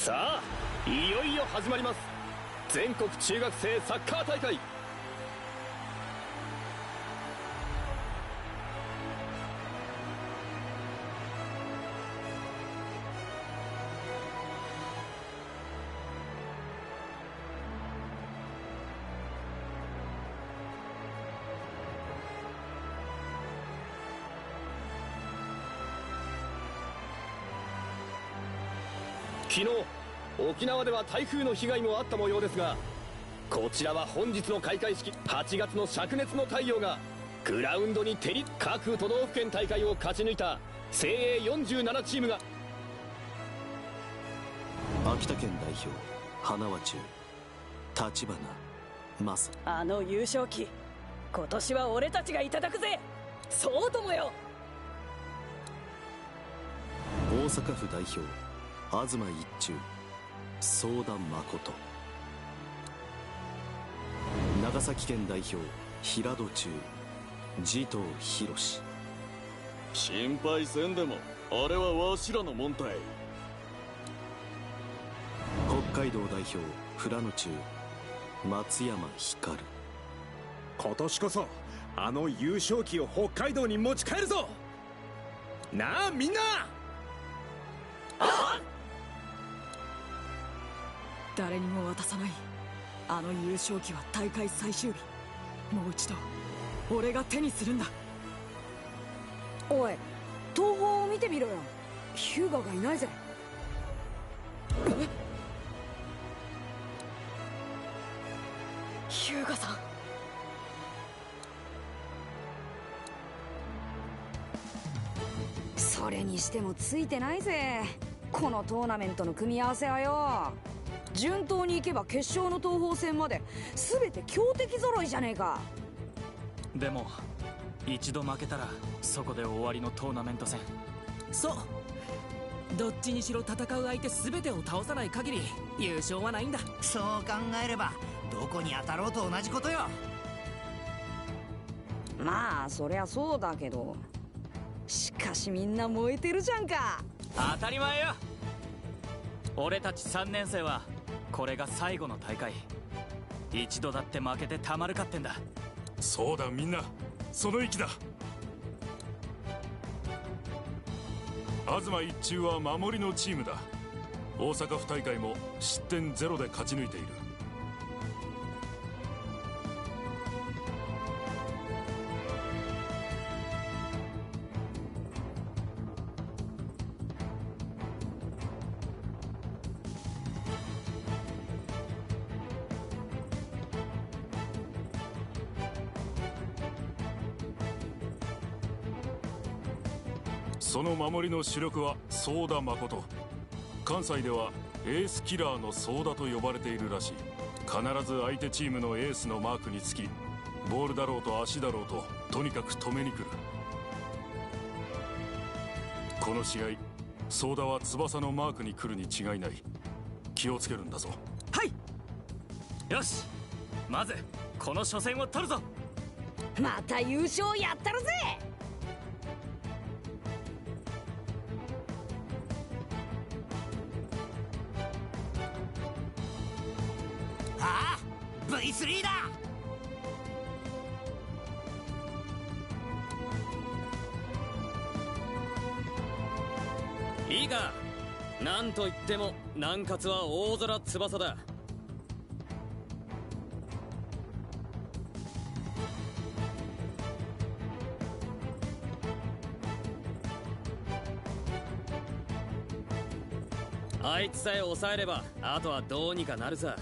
さあ、いよいよ始まります。全国中学生サッカー大会。昨日沖縄では台風の被害もあった模様ですが、こちらは本日の開会式。8月の灼熱の太陽がグラウンドに照り、各都道府県大会を勝ち抜いた精鋭47チームが。秋田県代表花輪中立花正。あの優勝旗、今年は俺たちがいただくぜ。そうともよ。大阪府代表東一中相田誠。長崎県代表平戸中持藤博。心配せんでもあれはわしらのもんたい。北海道代表富良野中松山光。今年こそあの優勝旗を北海道に持ち帰るぞ。なあみんな。誰にも渡さないあの優勝旗は大会最終日、もう一度俺が手にするんだ。おい、東宝を見てみろよ。ヒューガがいないぜ。ヒューガさん。それにしてもついてないぜ、このトーナメントの組み合わせはよ。順当にいけば決勝の東宝戦まで全て強敵揃いじゃねえか。でも一度負けたらそこで終わりのトーナメント戦。そう、どっちにしろ戦う相手全てを倒さない限り優勝はないんだ。そう考えればどこに当たろうと同じことよ。まあそりゃそうだけど、しかしみんな燃えてるじゃんか。当たり前よ。俺たち3年生はこれが最後の大会。一度だって負けてたまるかってんだ。そうだ、みんなその意気だ。東一中は守りのチームだ。大阪府大会も失点ゼロで勝ち抜いている。その守りの主力は相田誠。関西ではエースキラーの相田と呼ばれているらしい。必ず相手チームのエースのマークにつき、ボールだろうと足だろうととにかく止めに来る。この試合相田は翼のマークに来るに違いない。気をつけるんだぞ。はい。よし、まずこの初戦を取るぞ。また優勝やったるぜ。ああ V3 だ。いいか、なんといっても南葛は大空翼だ。あいつさえ抑えればあとはどうにかなるさ。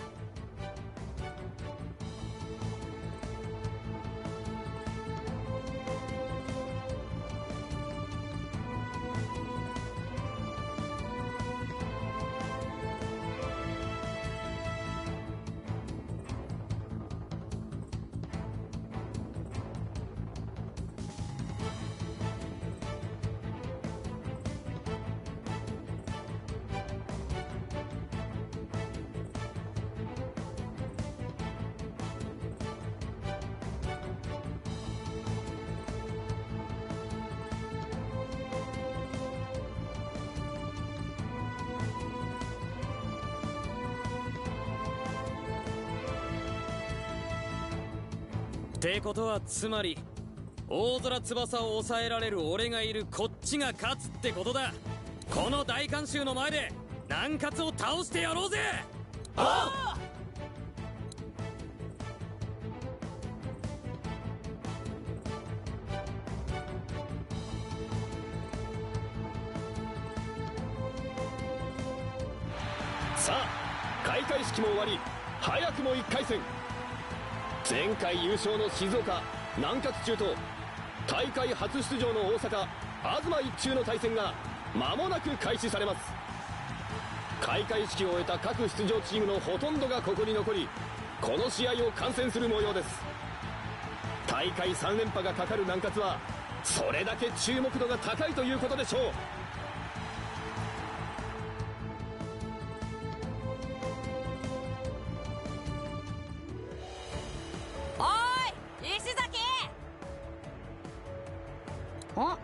ってことはつまり大空翼を抑えられる俺がいるこっちが勝つってことだ。この大観衆の前で南葛を倒してやろうぜ。ああ。さあ開会式も終わり、早くも1回戦。前回優勝の静岡南葛中と大会初出場の大阪東一中の対戦が間もなく開始されます。開会式を終えた各出場チームのほとんどがここに残り、この試合を観戦する模様です。大会3連覇がかかる南葛はそれだけ注目度が高いということでしょう。あ、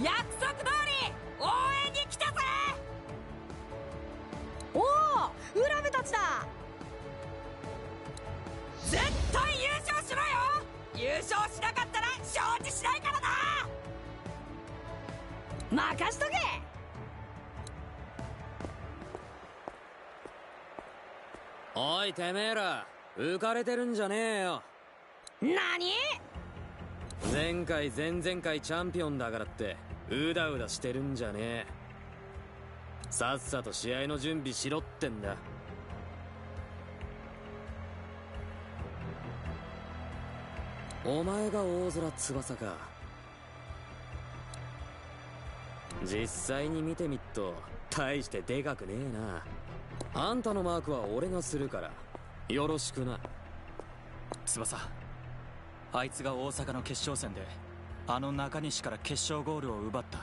約束通り応援に来たぜ。おお、浦部たちだ。絶対優勝しろよ。優勝しなかったら承知しないからな。任しとけ。おいてめえら、浮かれてるんじゃねえよ。何？前回前々回チャンピオンだからってうだうだしてるんじゃねえ。さっさと試合の準備しろってんだ。お前が大空翼か。実際に見てみっと大してでかくねえな。あんたのマークは俺がするからよろしくな。翼、あいつが大阪の決勝戦であの中西から決勝ゴールを奪った。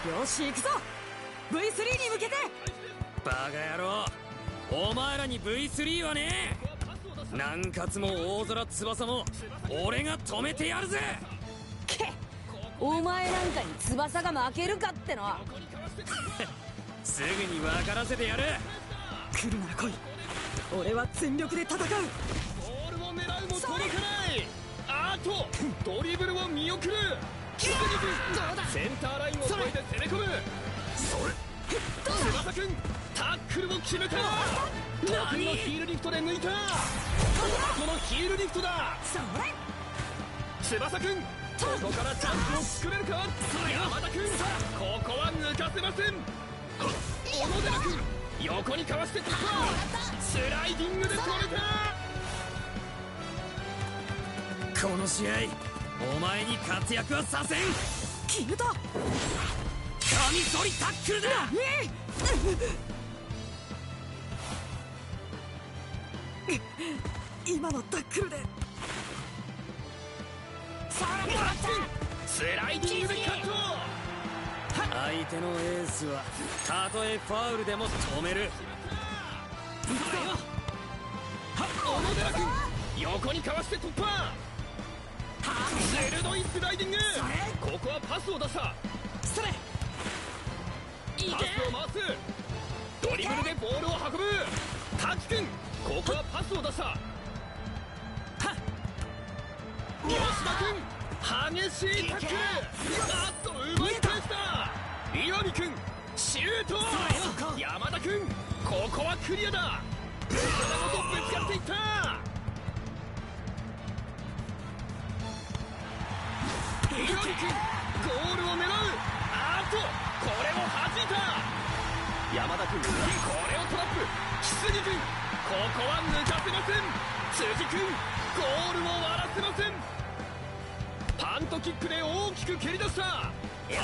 よし行くぞ V3 に向けて。バカ野郎、お前らに V3 はねえ。南葛も大空翼も俺が止めてやるぜ。け、お前なんかに翼が負けるかっての。すぐに分からせてやる。来るなら来い。俺は全力で戦う。ボールを狙うも届かない。あとドリブルを見送る。センターラインを越えて攻め込む。翼くんタックルを決めた。得意のヒールリフトで抜いた。このヒールリフトだ。翼くん、ここからチャンスを作れるか。山田くん、ここは抜かせません。小野寺くん、横にかわして突破。スライディングで止めた。この試合お前に活躍はさせん。決めた。カミソリタックルだ。今のタックルでスライディングでカット。相手のエースはたとえファウルでも止める。小野寺君、横にかわして突破。鋭いスライディング。ここはパスを出した。パスを回す。ドリブルでボールを運ぶ。滝君、ここはパスを出した。吉田君、激しいタックル。あっと奪い返した。岩見君、シュート。山田君、ここはクリアだ。体ごとぶつかっていった。岩見君、ゴールを狙う。あっとこれを弾いた。山田君、これをトラップ。木杉君、ここは抜かせません。辻君、ゴールを割らせません。パントキックで大きく蹴り出した。第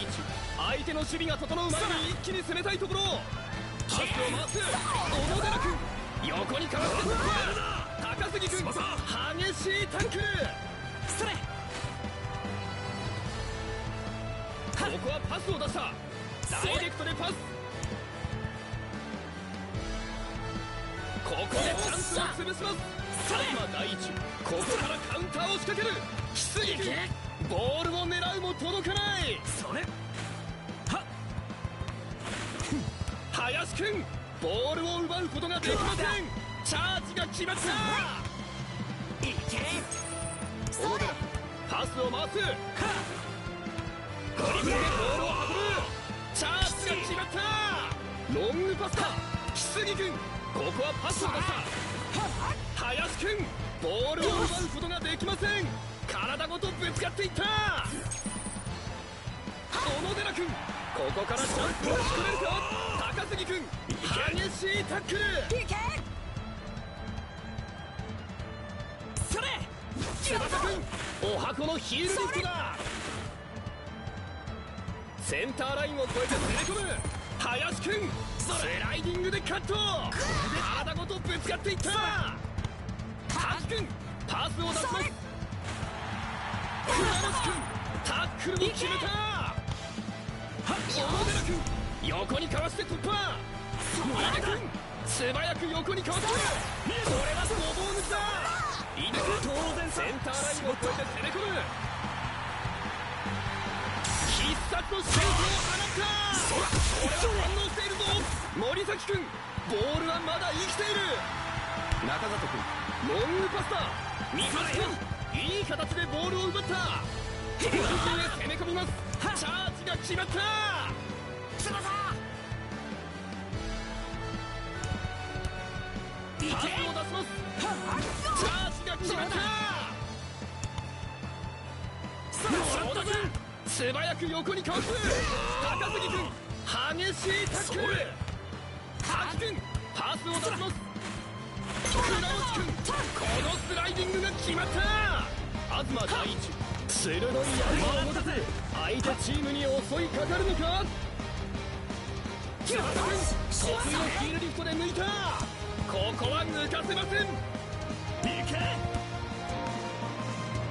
一、相手の守備が整う前に一気に攻めたいところ。パスを回す。小野寺君、横にかわして突破。高杉君、激しいタックル。ここはパスを出した。ダイレクトでパス。ここでチャンスを潰します。第一、ここからカウンターを仕掛ける。木杉君、ボールを狙うも届かない。林君、ボールを奪うことができません。チャージが決まった。小野寺、パスを回す。ドリブルでボールを運ぶ。チャージが決まった。ロングパスだ。木杉君、ここはパスを出した。林君、ボールを奪うことができません。体ごとぶつかっていった。小野寺君、ここからチャンスを作れるか。高杉君、激しいタックル。翼君、お箱のヒールリフトだ。センターラインを越えて攻め込む。林君、スライディングでカット。体ごとぶつかっていった。滝君、パスを出します。倉松君、タックルを決めた。小野寺君、横にかわして突破。稲君、素早く横にかわす。これはごぼう抜きだ。稲君、当然センターラインを越えて攻め込む。必殺のシュートを放った。これは反応しているぞ。森崎君、ボールはまだ生きている。中里君、ロングパスだ。三橋君、いい形でボールを奪った。敵陣へ攻め込みます。チャージが決まった。パスを出します。チャージが決まった。小田君、素早く横にかわす。高杉君、激しいタックル。滝君、パスを出します。倉内君、このスライディングが決まった。東第一、鋭い刃を持たせ相手チームに襲いかかるのか。翼君、得意のヒールリフトで抜いた。ここは抜かせません。いけ。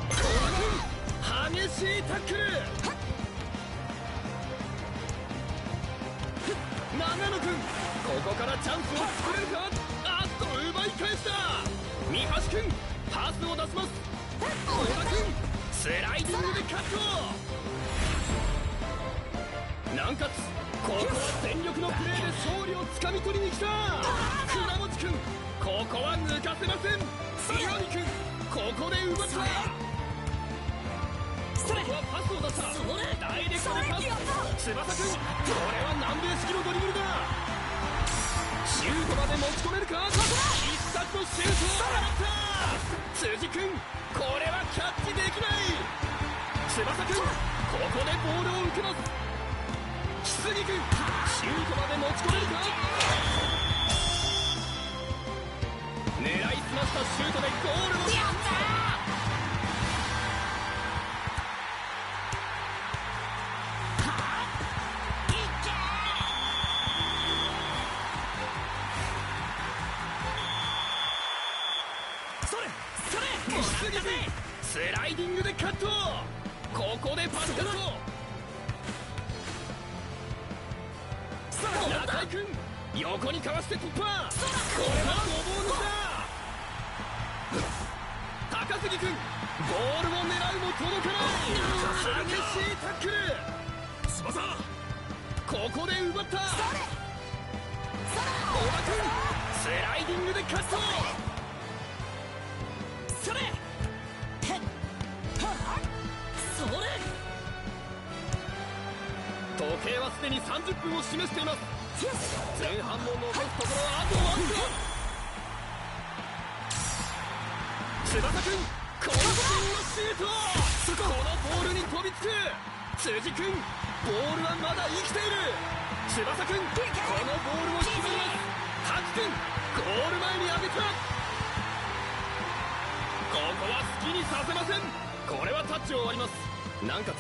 小田君、激しいタックル。長野君、ここからチャンスを作れるか。あっと奪い返した。三橋君、パスを出します。小田君、スライディングでカット。南葛、ここは全力のプレーで勝利をつかみ取りに来た。倉持君、ここは抜かせません。岩見君、ここで奪った。ここはパスを出した。ダイレクトでパス。翼君、これは南米式のドリブルだ。シュートまで持ち込めるか。必殺のシュートを放った辻君、これはキャッチできない。翼君、ここでボールを受けます。木杉君、シュートまで持ち込めるか。狙いすましたシュートでゴールを。やったスライディングでカット。ここでパスカット。中井君、横にかわして突破。これはごぼう抜きだ。高杉君、ボールを狙うも届かない。激しいタックル。翼、ここで奪った。小田君、スライディングでカット。それ時計はすでに30分を示しています。前半も残すところはあとわずか。翼君、渾身のシュート。このボールに飛びつく辻君、ボールはまだ生きている。翼君、このボールを引きずります。タク君、ゴール前に上げた。ここは好きにさせません。これはタッチを割ります。なおかつ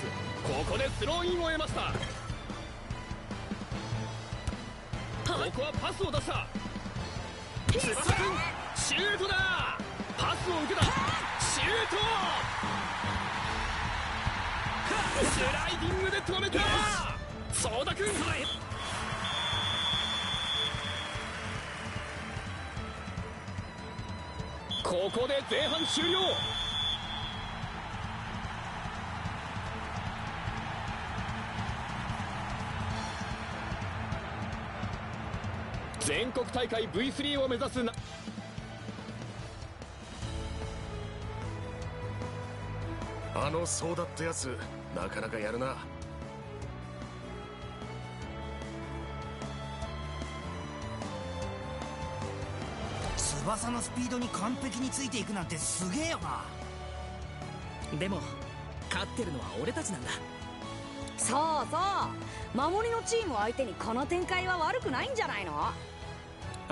ここでスローインを得ました。ここはパスを出した。翼君、シュートだ。パスを受けた。シュート。スライディングで止めた。相田君、ここで前半終了。全国大会 V3 を目指すな。あのソーダってやつ、なかなかやるな。翼のスピードに完璧についていくなんてすげえよな。でも勝ってるのは俺たちなんだ。そうそう、守りのチームを相手にこの展開は悪くないんじゃないの。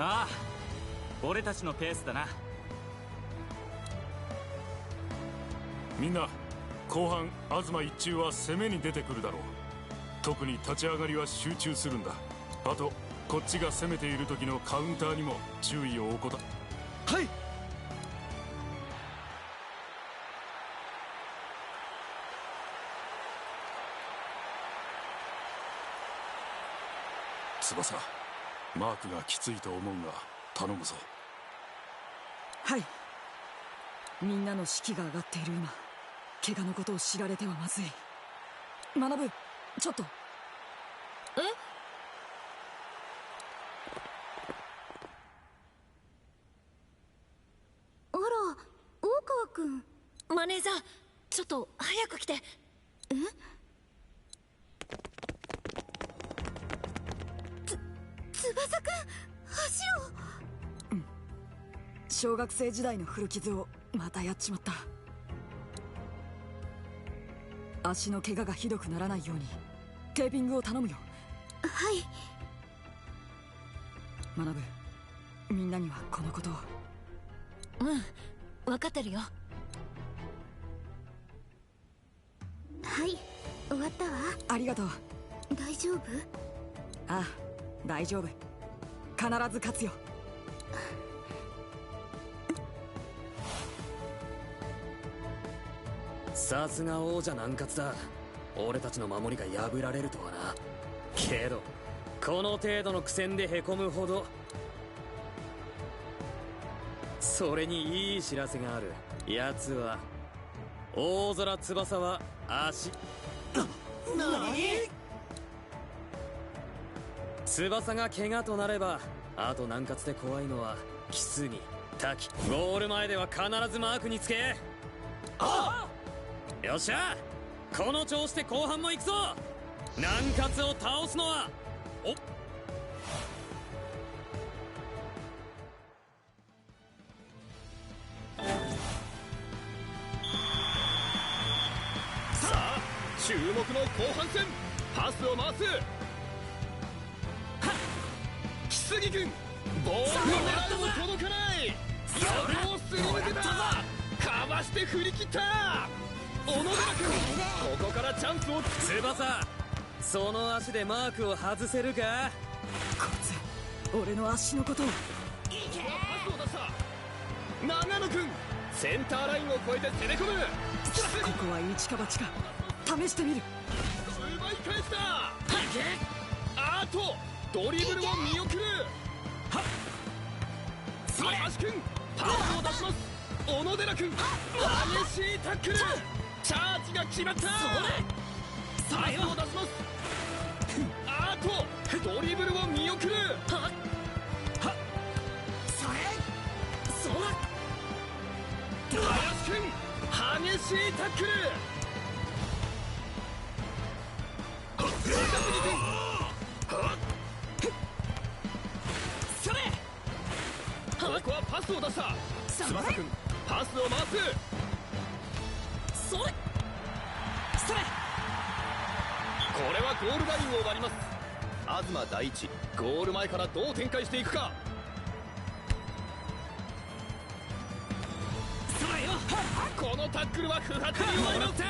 ああ、俺たちのペースだな。みんな、後半東一中は攻めに出てくるだろう。特に立ち上がりは集中するんだ。あとこっちが攻めている時のカウンターにも注意を怠。はい。翼、マークがきついと思うが頼むぞ。はい。みんなの士気が上がっている今、怪我のことを知られてはまずい。学、ちょっと。あら、大川君。マネージャー、ちょっと早く来て。翼くん、足を。小学生時代の古傷をまたやっちまった。足の怪我がひどくならないようにテーピングを頼むよ。はい。学、みんなにはこのことを。分かってるよ。はい、終わったわ。ありがとう。大丈夫？ああ、大丈夫。必ず勝つよ。さすが王者南葛だ。俺たちの守りが破られるとはな。けどこの程度の苦戦でへこむほど。それにいい知らせがある。奴は大空翼は足。何？翼が怪我となれば、あと南葛で怖いのは木杉、滝。ゴール前では必ずマークにつけ。よっしゃ、この調子で後半も行くぞ。南葛を倒すのは注目の後半戦、パスを回す。木杉君、ボールを狙うも届かない。横をすり抜けた。かわして振り切った。小野寺君、ここからチャンスを。翼、その足でマークを外せるか。こいつ俺の足のことを。パスを出した。長野君、センターラインを越えて攻め込む。ここは一か八か試してみる。奪い返した。あとドリブルを見送る。三橋君、パスを出します。小野寺君、激しいタックル。チャージが決まった。パスを出します。あとドリブルを見送る。林君、激しいタックル。高杉君、それ。ここはパスを出した。翼君、パスを回す。それ。これはゴールラインを割ります。東第一、ゴール前からどう展開していくか。このタックルは不発に終わります。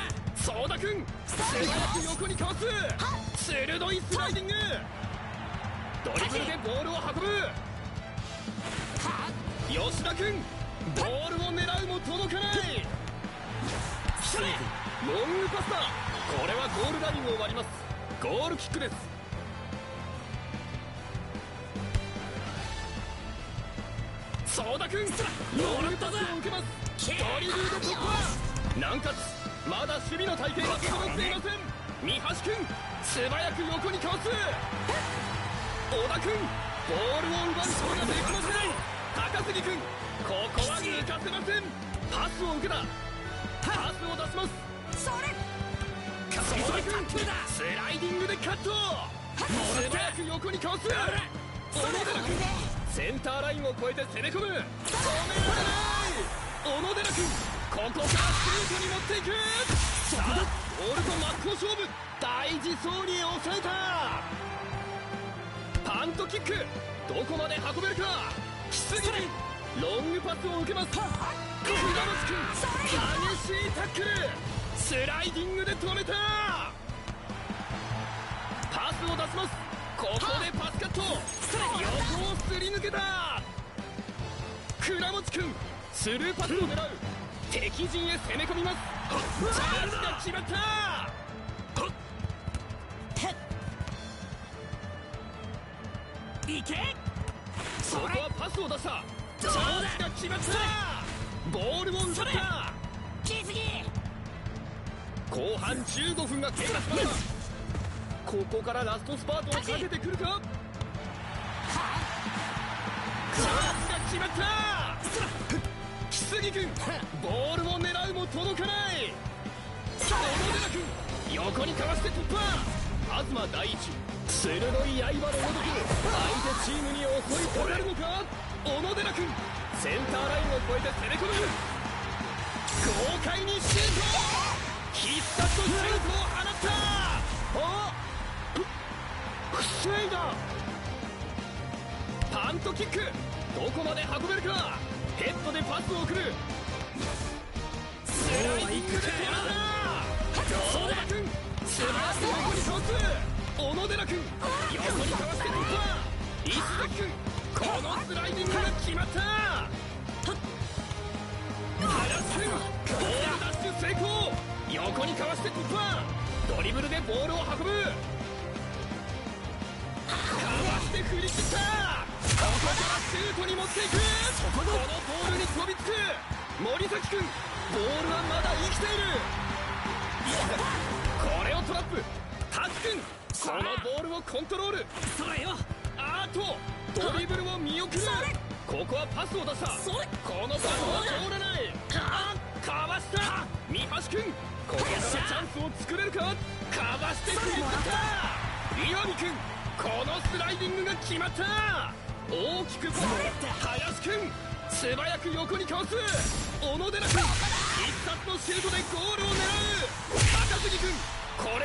相田君、素早く横にかわす。鋭いスライディング。ドリブルでボールを運ぶ。吉田君、ボールを狙うも届かない。ロングパスだ。これはゴールラインを割ります。ゴールキックです。相田君、ロングパスを受けます。ドリブルで突破。南葛、まだ守備の体系が整っていません。三橋君、素早く横にかわす。小田君、ボールを奪うことができません。高杉君、ここは抜かせません。パスを受けた。パスを出します。それ。小田君、スライディングでカット。素早く横にかわす。小野寺君、センターラインを越えて攻め込む。止められない。小野寺君、ここからシュートに持っていく。さあ、ボールと真っ向勝負。大事そうに抑えた。パントキック、どこまで運べるか。木杉君、ロングパスを受けます。倉持君、激しいタックル。スライディングで止めた。パスを出します。ここでパスカット。横をすり抜けた。倉持君、スルーパスを狙う。敵陣へ攻め込みます。チャージが決まった。いけ。ここはパスを出した。チャージが決まった。ボールを奪った。後半15分が経過しました。ここからラストスパートをかけてくるか。チャージが決まった。木杉君、ボールを狙うも届かない。小野寺君、横にかわして突破。東第一、鋭い刃のごとく相手チームに襲いかかるのか。小野寺君、センターラインを越えて攻め込む。豪快にシュート。必殺のシュートを放った。防いだ。パントキック、どこまで運べるか。ヘッドでパスを送る。スライディングで止めた。相田君、素早く横にかわす。小野寺君、横にかわして突破。石崎君、このスライディングが決まった。林君、ボールダッシュ成功。横にかわして突破。ドリブルでボールを運ぶ。かわして振り切った。ここからシュートに持っていく。このボールに飛びつく。森崎君、ボールはまだ生きている。これをトラップ。タク君、このボールをコントロール。あとドリブルを見送る。ここはパスを出した。このパスは通らない。かわした。三橋君、ここからチャンスを作れるか。かわして振り切った。岩見君、このスライディングが決まった。大きくボール。林君、素早く横にかわす。小野寺君、必殺のシュートでゴールを狙う。高杉君、こ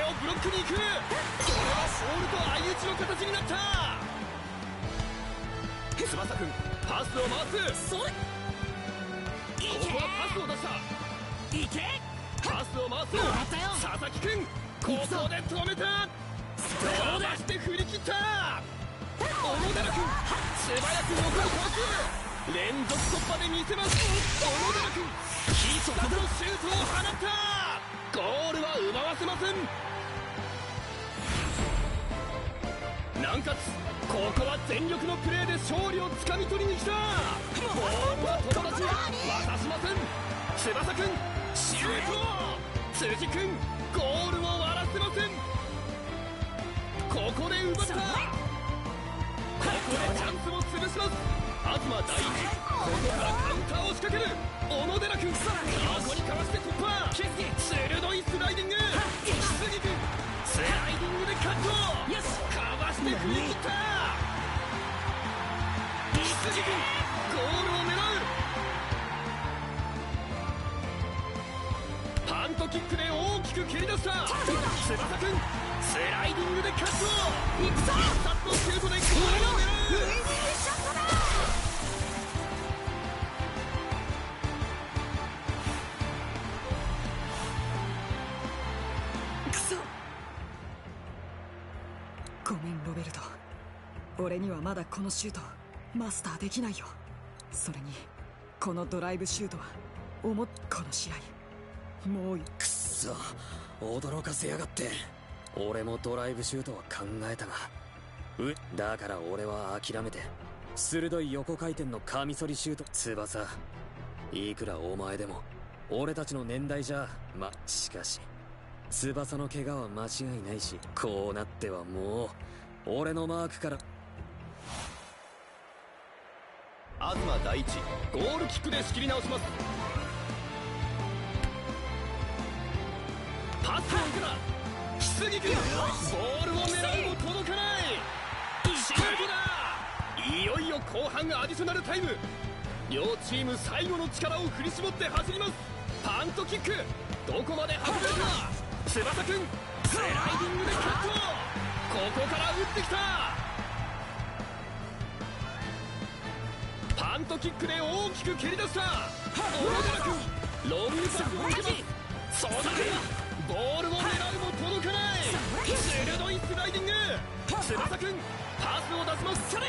奥に行く。それはボールと相打ちの形になった。翼くんパスを回す。それここはパスを出した。いけ。パスを回す。もらったよ。佐々木くんここで止めた。伸ばして振り切った。小野寺くん素早く横にかわす。連続突破で見せます。小野寺くん必殺のシュートを放った。ゴールは奪わせません。南葛ここは全力のプレーで勝利をつかみ取りに来た。ボールは友達に渡しません。翼くんシュート。辻くんゴールを割らせません。ここで奪った。ここでチャンスを潰します。東第一ここからカウンターを仕掛ける。小野寺くん横にかわして突破。鋭いスライディング。木杉くんスライディングでカット。よしかわして振り切った。木杉くんゴールを狙う。パントキックで大きく蹴り出した。翼くんスライディングでカット。必殺のシュートでゴールを狙う。くそ。ごめんロベルト、俺にはまだこのシュートマスターできないよ。それにこのドライブシュートはこの試合もうくっそ驚かせやがって。俺もドライブシュートは考えたがだから俺は諦めて鋭い横回転のカミソリシュート。翼いくらお前でも俺たちの年代じゃしかし翼の怪我は間違いないし、こうなってはもう俺のマークから東第一ゴールキックで仕切り直します。パスを受けた。木杉君ボールを狙うも届かない。シュートだ。いよいよ後半アディショナルタイム。両チーム最後の力を振り絞って走ります。パントキックどこまで運べるか。翼君スライディングでカット。ここから打ってきた。パントキックで大きく蹴り出した。小野寺君ロングパスを受けます。そうだボールを狙うも届かない。鋭いスライディング。翼君パスを出します。それ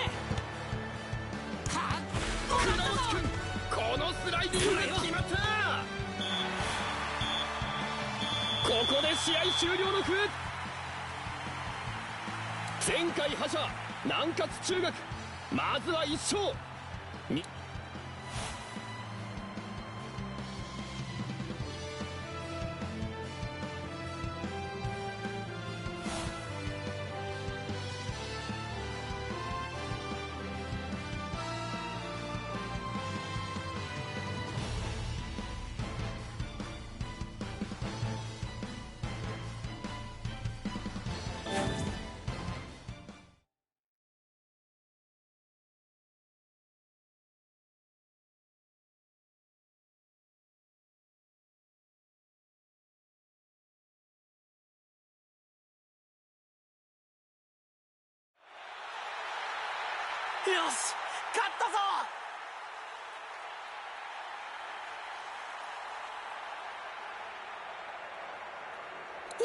倉内君このスライディングで決まった。ここで試合終了の笛。前回覇者南葛中学まずは1勝によし勝ったぞ。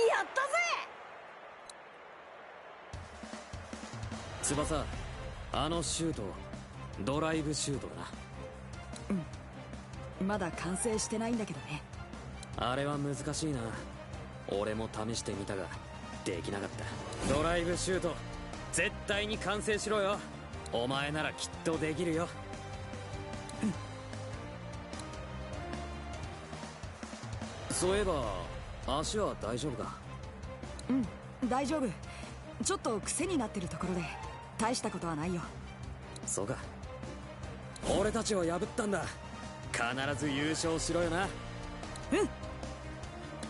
やったぜ。翼あのシュートドライブシュートだな。まだ完成してないんだけどね。あれは難しいな。俺も試してみたができなかった。ドライブシュート絶対に完成しろよ。お前ならきっとできるよ。そういえば足は大丈夫か。大丈夫。ちょっと癖になってるところで大したことはないよ。そうか。俺たちを破ったんだ。必ず優勝しろよな。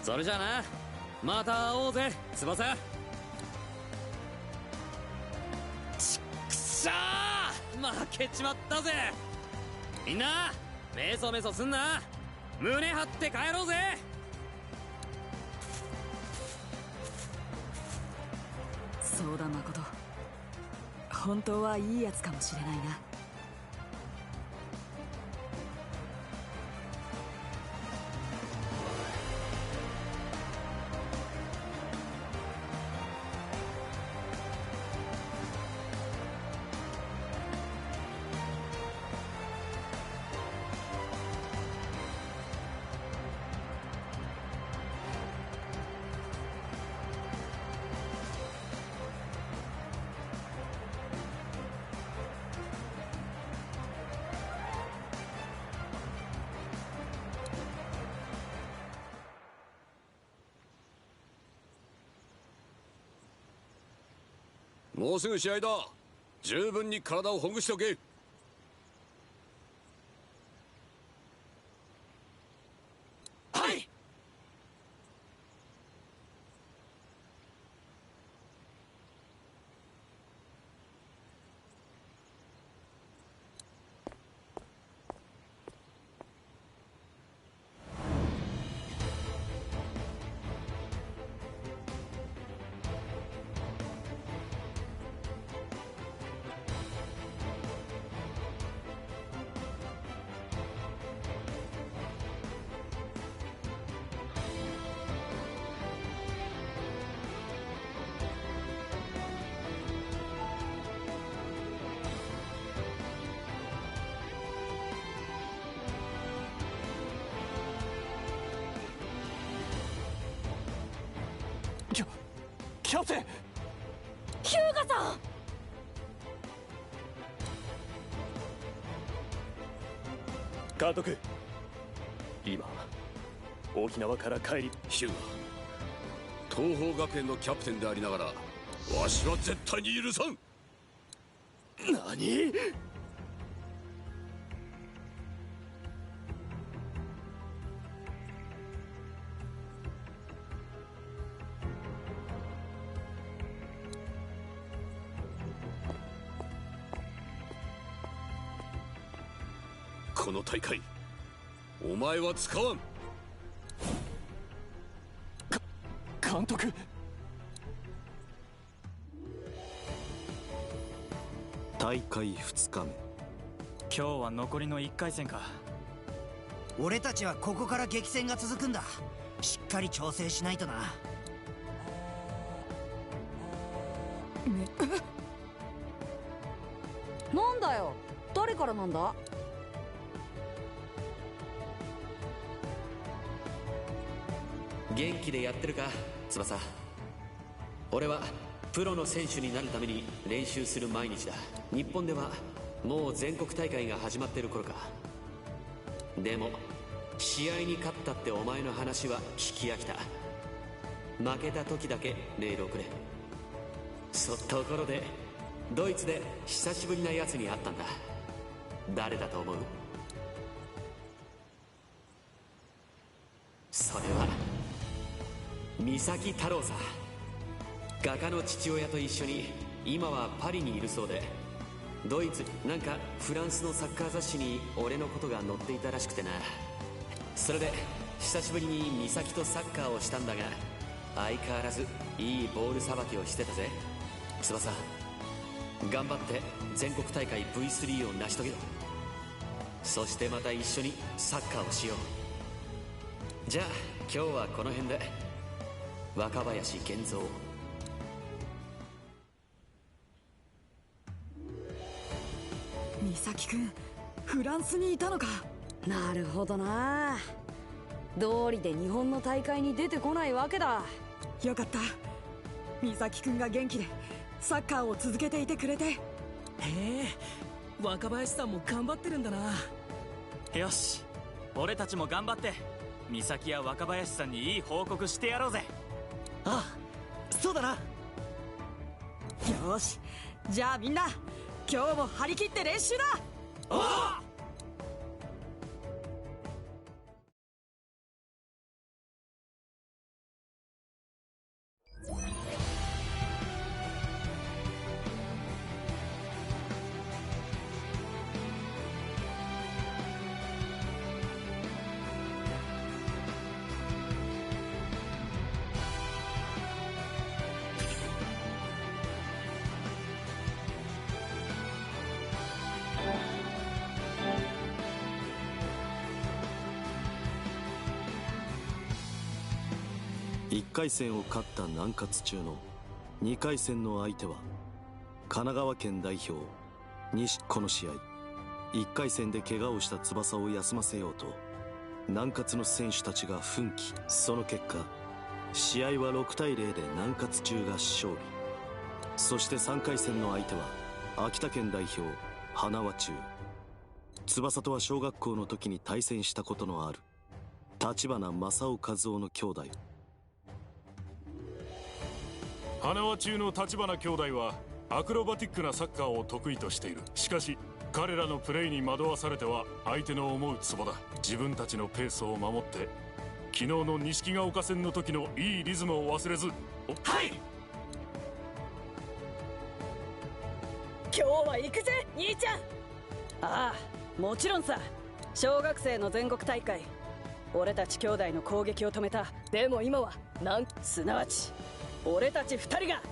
それじゃあな、また会おうぜ翼。ちっくしゃー負けちまったぜ。みんなメソメソすんな。胸張って帰ろうぜ。本当はいいやつかもしれないな。もうすぐ試合だ。十分に体をほぐしておけ。はい。キャプテン。ヒュウガさん。監督、今沖縄から帰り。ヒュウガ、東邦学園のキャプテンでありながらわしは絶対に許さん。何？この大会お前は使わん。監督。大会2日目。今日は残りの1回戦か。俺たちはここから激戦が続くんだ。しっかり調整しないとな。なんだよ、誰からなんだ？元気でやってるか、翼。俺はプロの選手になるために練習する毎日だ。日本ではもう全国大会が始まってる頃か。でも試合に勝ったってお前の話は聞き飽きた。負けた時だけメールをくれ。ところでドイツで久しぶりな奴に会ったんだ。誰だと思う？それは三崎太郎さ。画家の父親と一緒に今はパリにいるそうで、ドイツなんかフランスのサッカー雑誌に俺のことが載っていたらしくてな。それで久しぶりに三崎とサッカーをしたんだが、相変わらずいいボールさばきをしてたぜ。翼、頑張って全国大会 V3 を成し遂げろ。そしてまた一緒にサッカーをしよう。じゃあ今日はこの辺で。若林源三。美咲君、フランスにいたのか。なるほどな。道理で日本の大会に出てこないわけだ。よかった、美咲君が元気でサッカーを続けていてくれて。へえ、若林さんも頑張ってるんだな。よし、俺たちも頑張って美咲や若林さんにいい報告してやろうぜ。ああ、そうだな。よし、じゃあみんな今日も張り切って練習だ。ああ。1回戦を勝った南葛中の2回戦の相手は神奈川県代表この試合1回戦で怪我をした翼を休ませようと南葛の選手たちが奮起。その結果試合は6対0で南葛中が勝利。そして3回戦の相手は秋田県代表花輪中。翼とは小学校の時に対戦したことのある立花正雄和夫の兄弟。花輪中の立花兄弟はアクロバティックなサッカーを得意としている。しかし彼らのプレーに惑わされては相手の思うツボだ。自分たちのペースを守って昨日の錦ヶ丘戦の時のいいリズムを忘れず。はい。今日は行くぜ兄ちゃん。ああ、もちろんさ。小学生の全国大会俺たち兄弟の攻撃を止めた。でも今はすなわち俺たち2人が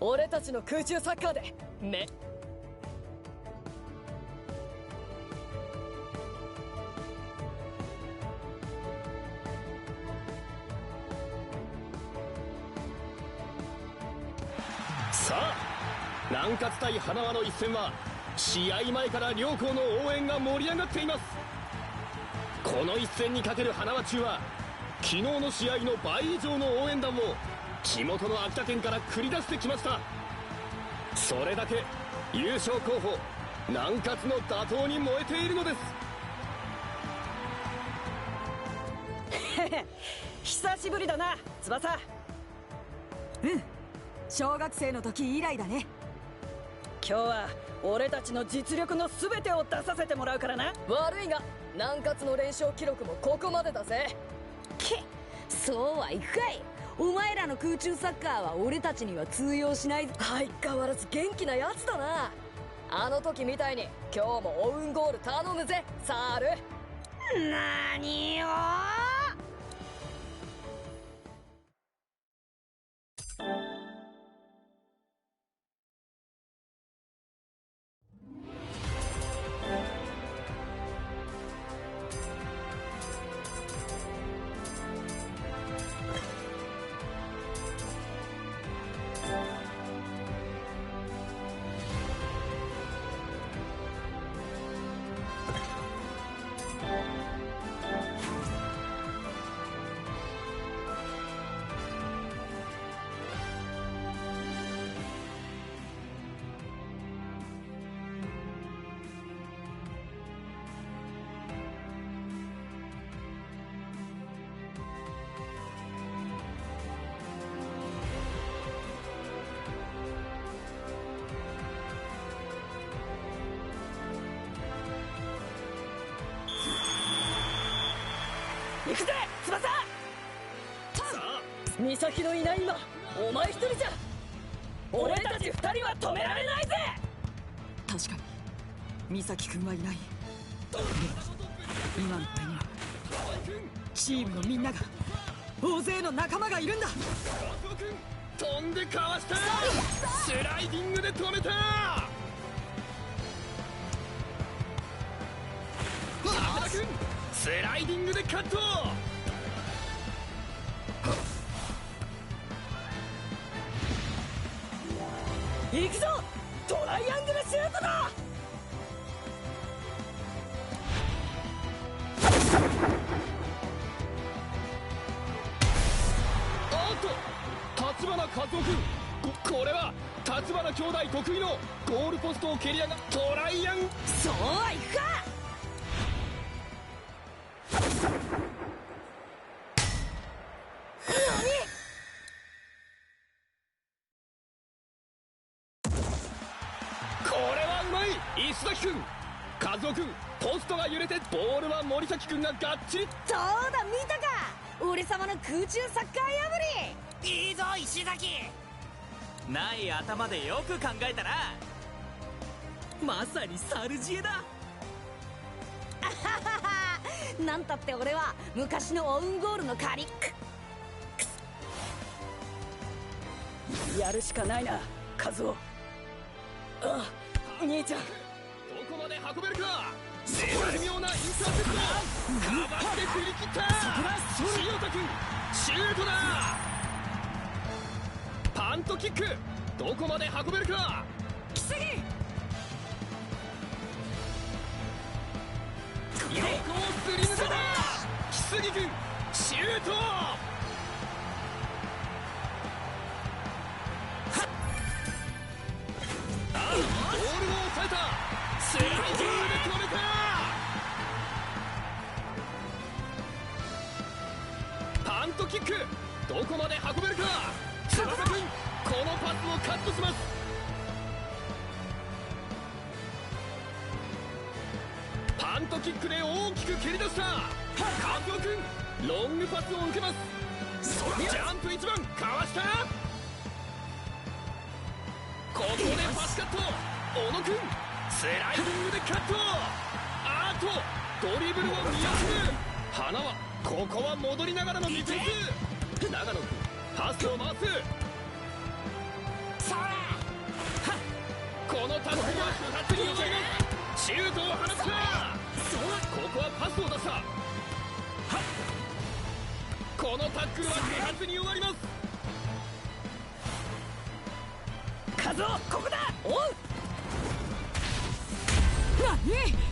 俺たちの空中サッカーでさあ南葛対花輪の一戦は試合前から両校の応援が盛り上がっています。この一戦にかける花輪中は昨日の試合の倍以上の応援団を地元の秋田県から繰り出してきました。それだけ優勝候補南葛の打倒に燃えているのです。久しぶりだな翼。小学生の時以来だね。今日は俺たちの実力の全てを出させてもらうからな。悪いが南葛の連勝記録もここまでだぜ。そうはいくかい。お前らの空中サッカーは俺たちには通用しない。相変わらず元気なやつだな。あの時みたいに今日もオウンゴール頼むぜサール。なによ行くぜ翼。美咲のいない今お前一人じゃ俺たち2人は止められないぜ。確かに美咲君はいない。でも今の俺にはチームのみんなが大勢の仲間がいるんだ。飛んでかわした。スライディングで止めた。山田君スライディングでカット。行くぞトライアングルシュートだ。おっと立花和夫君、これは立花兄弟得意のゴールポストを蹴り上がトライアン。そうはいくか。石崎君、和夫君、ポストが揺れてボールは森崎君ががっちり。どうだ見たか俺様の空中サッカー破り。いいぞ石崎。ない頭でよく考えたな。まさにサルジエだ。なんたって俺は昔のオウンゴールの借り。やるしかないな和夫。兄ちゃんどこまで運べるか。絶妙なインターセプト。かわして振り切った。塩田君シュートだ。ントキックどこまで運べるか。来すぎ横をすり抜けた。木杉君シュート。ボールを抑えた。スライディングで止めた。パントキックどこまで運べるか。翼君このパスをカットします。パントキックで大きく蹴り出したカズオ君。ロングパスを受けます。ジャンプ1番かわした。ここでパスカット。小野君スライディングでカット。あーとドリブルを見送る。花はここは戻りながらのディフェンス。長野君パスを回す。このタックルは不発に終わります。シュートを放つか。ここはパスを出した。このタックルは不発に終わります。カズオここだ。おう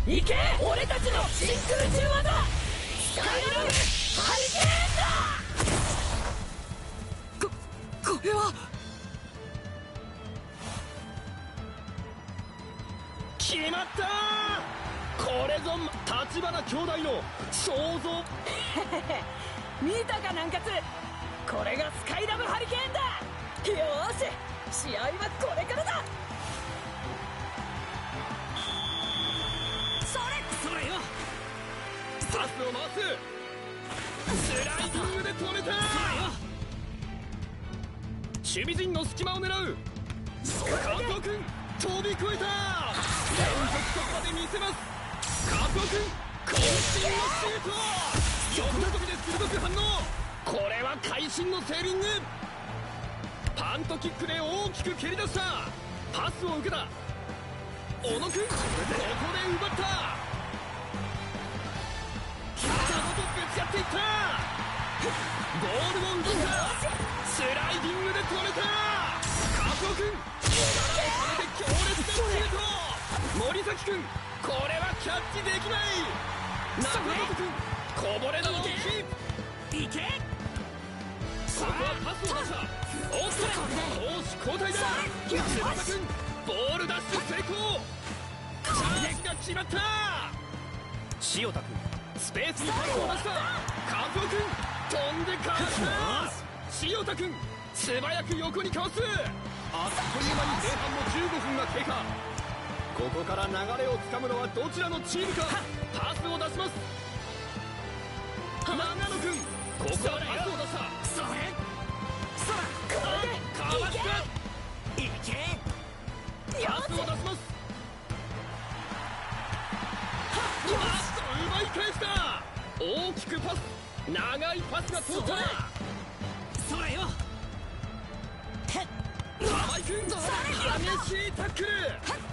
何行け俺たちの真空中技スカイラブハリケーンだ。これは決まった。これぞ立花兄弟の想像。見たか南葛。これがスカイラブハリケーンだ。よーし試合はこれからだ。それよ。パスを回す。スライディングで止めた。守備陣の隙間を狙う。加藤君飛び越えた。連続突破で見せます。加藤君渾身のシュート。横飛びで鋭く反応。これは会心のセーリング。パントキックで大きく蹴り出した。パスを受けた。小野君ここで奪った。北野とぶつかっていった。ボールを奪った。スライディングで止めた。加藤君力を込めて強烈なシュート。森崎君これはキャッチできない。中本君こぼれ球をキープ。いけ。ここはパスを出した。おっと攻守交代だ。翼君ボールダッシュ成功。チャージが決まった。塩田君スペースにパスを出した。カズオ君飛んでかわした。塩田君素早く横にかわす。あっという間に前半も15分が経過。ここから流れをつかむのはどちらのチームか。パスを出します。長野君ここはパスを出した。かわした。いけ。パスを出します。奪い返した。大きくパス。長いパスが通った。それよ。玉井君激しいタックル。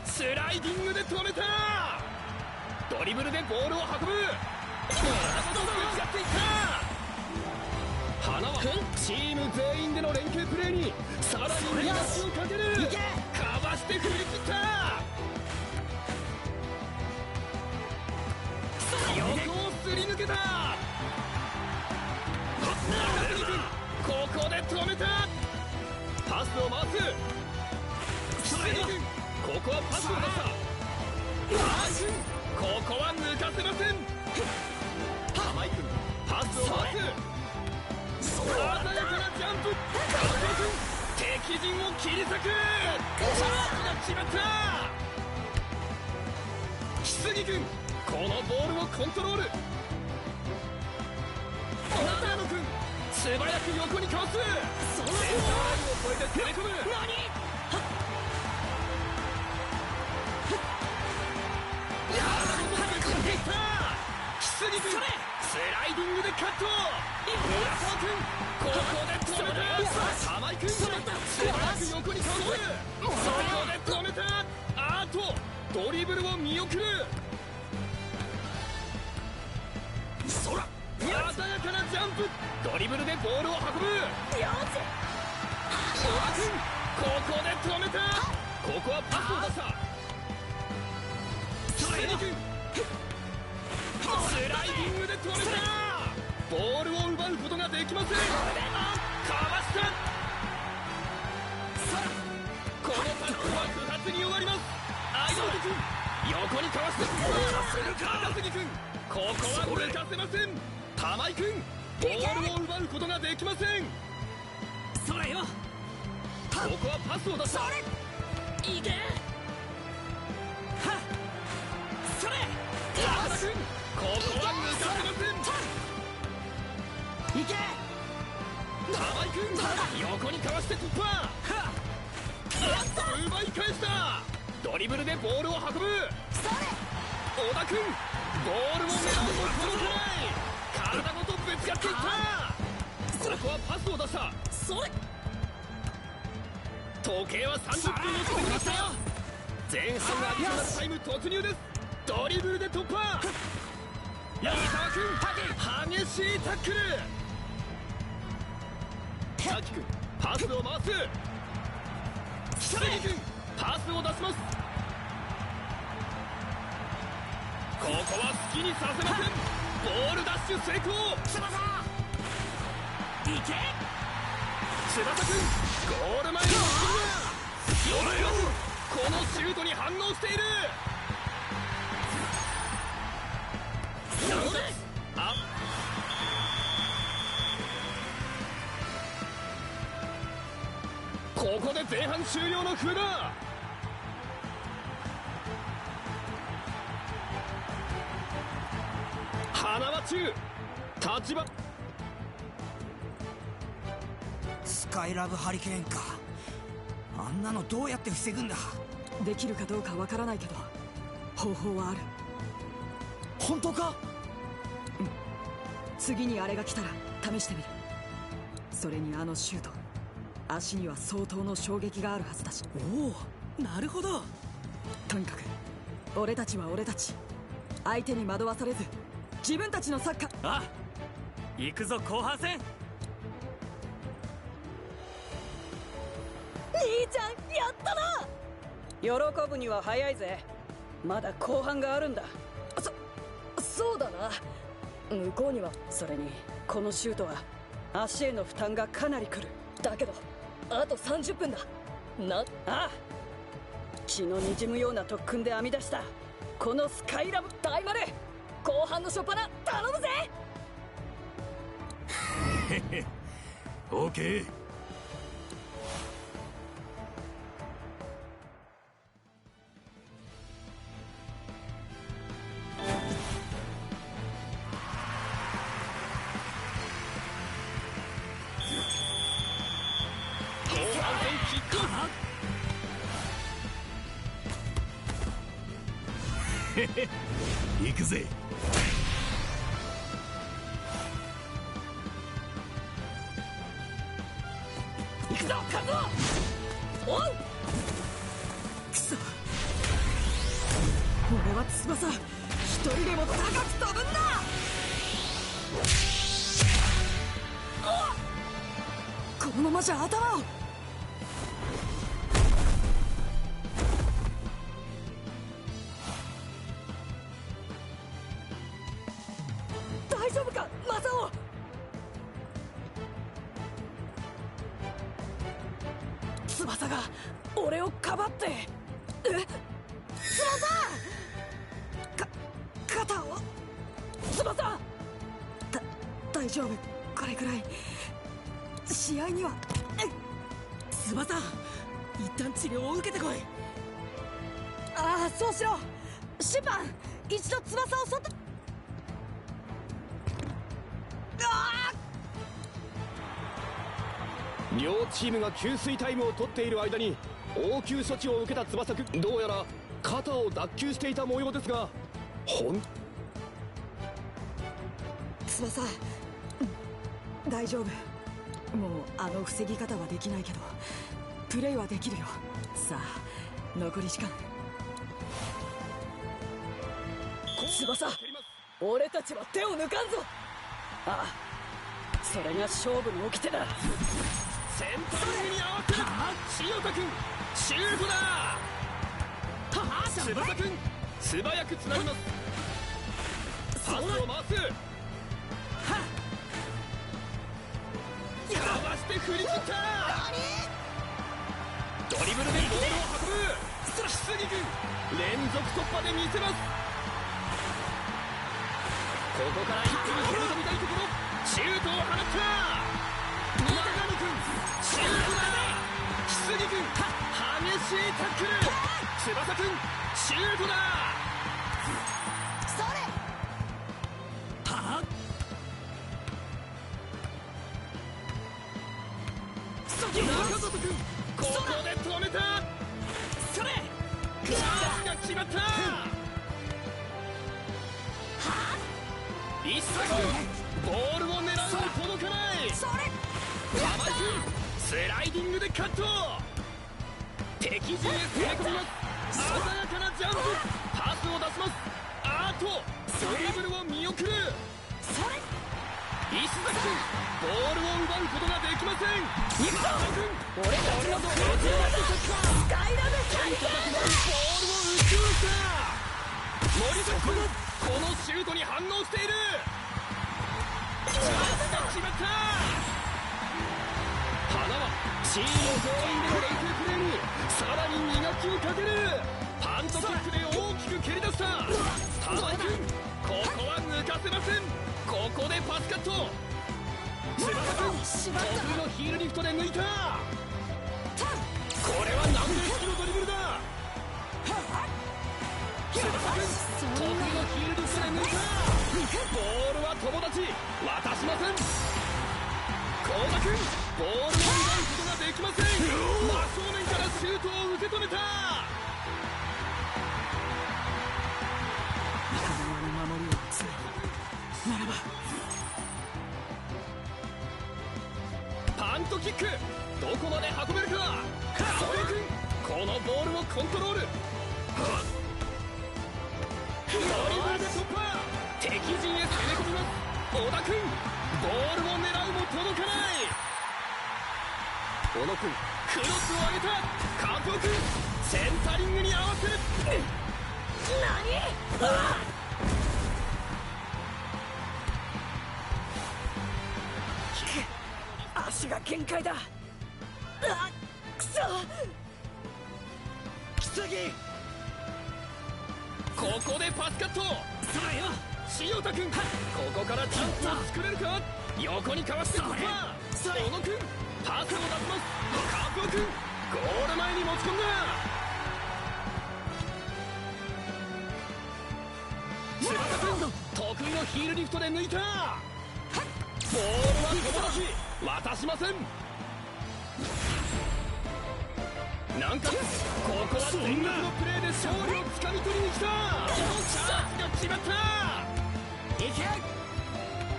スライディングで止めた。ドリブルでボールを運ぶ。ぶつかっていった。花はチーム全員での連携プレーにさらに目足をかける。かわして振り切った。横をすり抜けた。中谷君ここで止めた。パスを回す。木杉君ここはパスを出した。玉井君ここは抜かせません。玉井君パスを回す。鮮やかなジャンプ。加藤君敵陣を切り裂く。チャージが決まった。木杉君このボールをコントロール。長野君素早く横にかわす。センターラインを越えて攻め込む。木杉君スライディングでカット。村沢君ここで止めた。玉井君素早く横にかわす。そこで止めた。あとドリブルを見送る。そら鮮やかなジャンプ。ドリブルでボールを運ぶ。よし小ここで止めた。ここはパスを出した。スライディングで止めた。ボールを奪うことができません。かわした。このタックルは不発に終わります。相手君横にかわして高杉君、ここは抜かせません。玉井君、ボールを奪うことができません。それよ。ここはパスを出した。いけ。はっ、それ。高田君、ここは抜かせません。いけ。玉井君、横にかわして突破。奪い返した。ドリブルでボールを運ぶ。小田君、ボールを狙うも届かない。体ごとぶつかっていった。ここはパスを出した。それ。時計は30分を過ぎましたよ。前半アディショナルタイム突入です。ドリブルで突破。伊沢君、激しいタックル。滝君、パスを回す。木更木君、パスを出します。ここは好きにさせません。ボールダッシュ成功。翼いけ。翼君、ゴール前のスキルだ。このシュートに反応している。ここで前半終了の笛だ。花輪中、立場。スカイラブハリケーンか。あんなのどうやって防ぐんだ。できるかどうかわからないけど方法はある。本当か。うん、次にあれが来たら試してみる。それにあのシュート、足には相当の衝撃があるはずだし。おお、なるほど。とにかく俺たちは俺たち、相手に惑わされず自分たちのサッカー。あ、行くぞ後半戦。兄ちゃん、やったな。喜ぶには早いぜ。まだ後半があるんだ。そうだな。向こうには。それにこのシュートは足への負担がかなりくる。だけどあと30分だ。ああ、血の滲むような特訓で編み出したこのスカイラブ。大丸、後半の初っ端頼むぜ。オーケー。行くぜ。行くぞカズオ。おう。くそ、俺は翼一人でも高く飛ぶんだ。このままじゃ頭を。大丈夫かマサオ。翼が俺をかばって。翼、肩を。翼、大丈夫、これくらい。試合には。翼、一旦治療を受けてこい。ああ、そうしろ。審判、一度翼を外。両チームが給水タイムを取っている間に応急処置を受けた翼くん、どうやら肩を脱臼していた模様ですが、翼、大丈夫。もうあの防ぎ方はできないけどプレイはできるよ。さあ残り時間。翼、俺たちは手を抜かんぞ。ああ、それが勝負の掟だ。センタリングに合わせる。田君シュートだ。翼君素早くつなぎます。パスを回す。かわして振り切った。ドリブルでボールを運ぶ。木杉君連続突破で見せます。ここから一気に攻め込みたいところ。シュートを放った。長野君シュートだ。木杉君激しいタックル。翼君シュートだ。それはあ中里君ここで止めた。それクラスが決まった。石崎君ボールを狙うも届かない。それ玉井君スライディングでカット。敵陣へ攻め込みます。鮮やかなジャンプ。パスを出します。あーとドリブルを見送る。石崎君ボールを奪うことができません。行くぞ俺たちのスカイラブキャリアボールを打ち抜いた。森崎君このシュートに反応している。チャンスが決まった。花はチーム全員での連携プレーにさらに磨きをかける。パントキックで大きく蹴り出した。玉井君ここは抜かせません。ここでパスカット。翼君得意のヒールリフトで抜いた。これは南米式のドリブルだ。翼君得意のヒールリフトで抜いた。ボールは友達渡しません。幸田君ボールを奪うことができません。真正面からシュートを受け止めた。神奈川の守りは強いならばパントキックどこまで運べるか。青江君このボールをコントロール。ドリブルで突破。敵陣へ攻め込みます。小田君ボールを狙うも届かない。小野君クロスを上げた。加藤君センタリングに合わせる。足が限界だ。あっくそ木ここでパスカット。そうよ塩田君ここからチャンスを作れるか。横にかわして突破。小野君パスを出します。加藤君ゴール前に持ち込んだ。翼君得意のヒールリフトで抜いた。ボールは友達渡しません。なんかここは全力のプレーで勝利をつかみ取りに来た。チャンスが決まった。いけ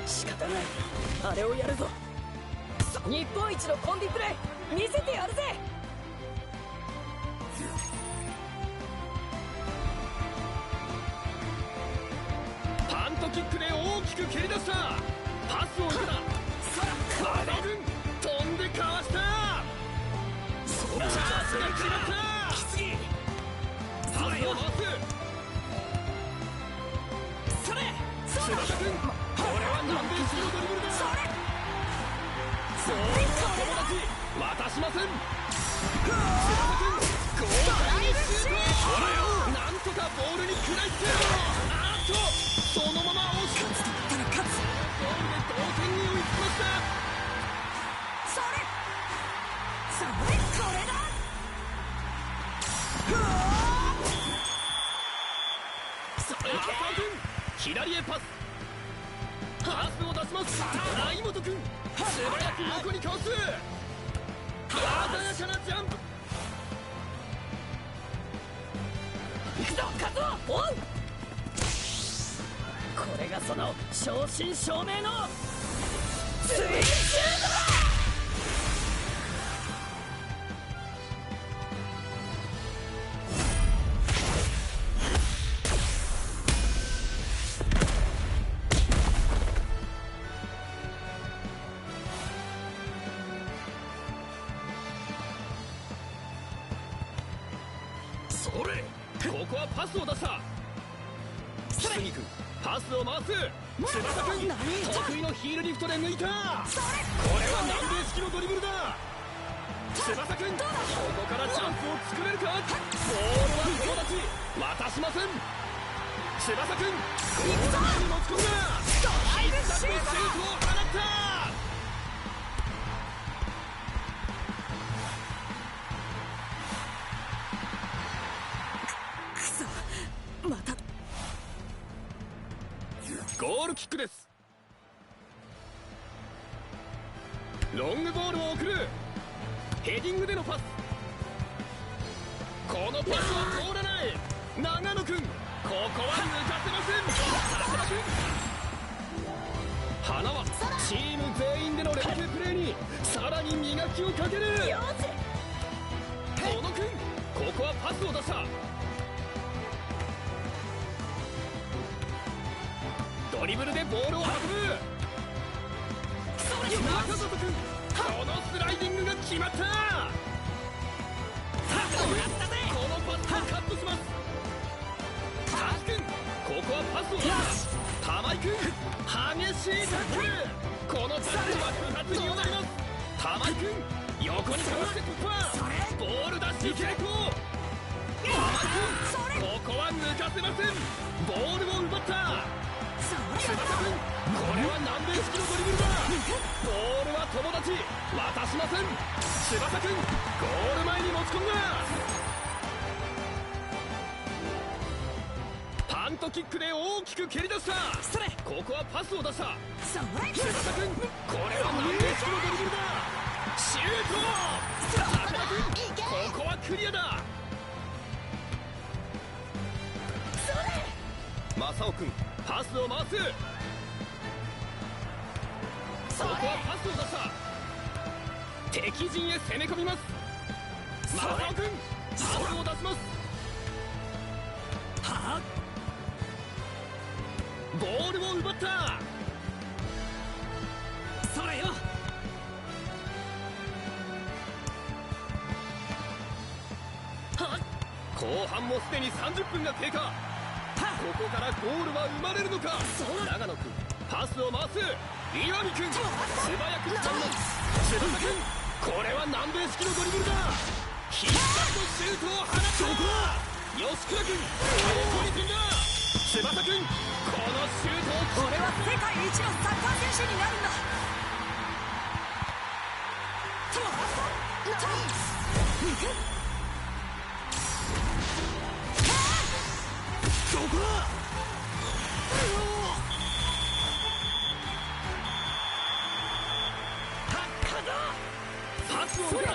仕方ないあれをやるぞ。日本一のコンビプレー見せてやるぜ。パントキックで大きく蹴り出した。パスを受けた。和田君飛んでかわした。チャンスが決まった。パスを回す。翼君これは南米式のドリブルだ。ボールは友達渡しません。翼君豪快にシュート。なんとかボールに食らいつける。あーっとそのまま押し勝つだったら勝つ。ゴールで同点に追いつきました。これだ。左へパス。パスを出します。大本君素早く横にかわす。鮮やかなジャンプ。行くぞカズオ。おうこれがその正真正銘のツインシュートだ。ここはパスを出した木杉君パスを回す翼君得意のヒールリフトで抜いたこれは南米式のドリブルだ翼君ここからチャンスを作れるかボールは友達渡しません翼君ゴール前に持ち込んだ必殺シュートを放ったまたゴールキックです。ロングボールを送るヘディングでのパスこのパスは通らない長野君ここは抜かせません桜君花はチーム全員での連携プレーにさらに磨きをかける小野君ここはパスを出したドリブルでボールを運ぶ中里君このスライディングが決まったこのパスをカットしますタク君ここはパスを出した玉井君激しいタックルこのタックルは不発になります玉井君横にかわして突破ボール出し成功玉井君ここは抜かせませんボールを奪った翼君これは南米式のドリブルだボールは友達渡しません翼君ゴール前に持ち込んだパントキックで大きく蹴り出したここはパスを出した翼君これは南米式のドリブルだシュート桜君ここはクリアだ正雄君パスを回すここはパスを出した敵陣へ攻め込みます正雄君パスを出しますボールを奪ったそれよ後半もすでに30分が経過ここからゴールは生まれるのか長野君パスを回す岩見君素早くつかみます翼君これは南米式のドリブルだ必殺のシュートを放った吉倉君ここに飛んだ翼君このシュートを俺は世界一のサッカー選手になるんだどこだパスを受けた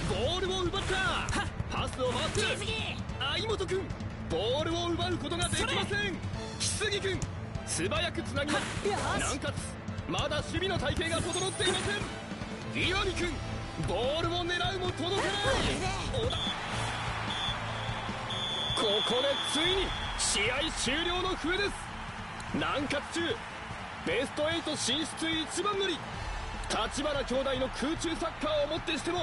ボールを奪ったパスを回す相本君ボールを奪うことができません木杉君素早くつなぎます南葛まだ守備の体系が整っていません岩見君ボールを狙うも届かないここでついに試合終了の笛です南葛中ベスト8進出一番乗り橘兄弟の空中サッカーをもってしても